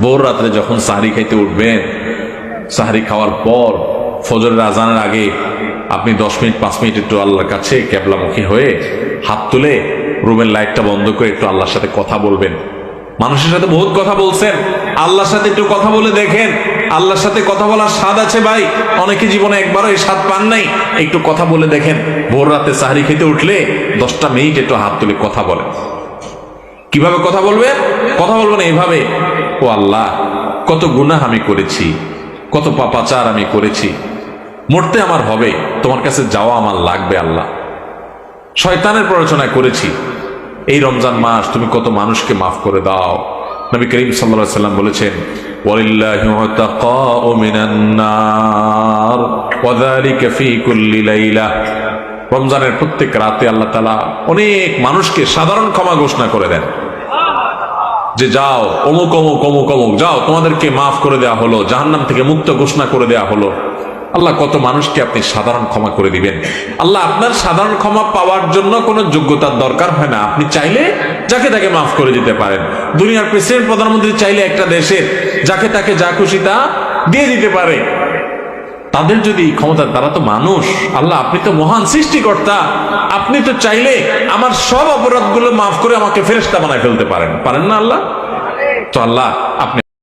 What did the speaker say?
ভোর রাত্রে যখন সাহরি খাইতে উঠবেন, সাহরি খাওয়ার পর ফজরের আজানের আগে আপনি 10 মিনিট 5 মিনিট একটু আল্লাহর কাছে কেবলামুখী হয়ে হাত তুলে রুমের লাইটটা বন্ধ করে একটু আল্লাহর সাথে কথা বলবেন। মানুষের সাথে বহুত কথা বলছেন, আল্লাহর সাথে একটু কথা বলে দেখেন। আল্লাহর সাথে কথা বলার স্বাদ আছে ভাই, অনেকে জীবনে একবারও এই স্বাদ পান নাই। একটু কথা বলে দেখেন। ভোর রাতে সাহরি খেতে উঠলে 10টা মিনিট একটু হাত তুলে কথা বলেন। কিভাবে কথা বলবেন? কথা বলবেন এইভাবে, ও আল্লাহ, কত গুনাহ আমি করেছি, কত পাপাচার আমি করেছি, মরতে আমার হবে, তোমার কাছে যাওয়া আমার লাগবে আল্লাহ। শয়তানের প্ররোচনা করেছি, এই রমজান মাস তুমি কত মানুষকে মাফ করে দাও। নবী করিম সাল্লাল্লাহু আলাইহি ওয়াসাল্লাম বলেছেন, ওয়ালিল্লাহি উতাকাউ মিনান নার ওয়া যালিকা ফি কুল্লি লাইলা। রমজানের প্রত্যেক রাতে আল্লাহ তাআলা অনেক মানুষকে সাধারণ ক্ষমা ঘোষণা করে দেন, যে যাও অমুক অমুক অমুক অমুক যাও, তোমাদেরকে মাফ করে দেওয়া হলো, জাহান্নাম থেকে মুক্ত ঘোষণা করে দেওয়া হলো। আল্লাহ কত মানুষকে আপনি সাধারণ ক্ষমা করে দিবেন। আল্লাহ আপনার সাধারণ ক্ষমা পাওয়ার জন্য কোনো যোগ্যতার দরকার হয় না, আপনি চাইলে যাকে তাকে মাফ করে দিতে পারেন। দুনিয়ার প্রেসিডেন্ট প্রধানমন্ত্রী চাইলে একটা দেশের যাকে তাকে যা খুশি তা দিয়ে দিতে পারে। তাদের যদি ক্ষমতা, তারা তো মানুষ। আল্লাহ আপনি তো মহান সৃষ্টিকর্তা, আপনি তো চাইলে আমার সব অপরাধগুলো মাফ করে আমাকে ফেরেশতা বানায় ফেলতে পারেন, পারেন না আল্লাহ? তো আল্লাহ আপনি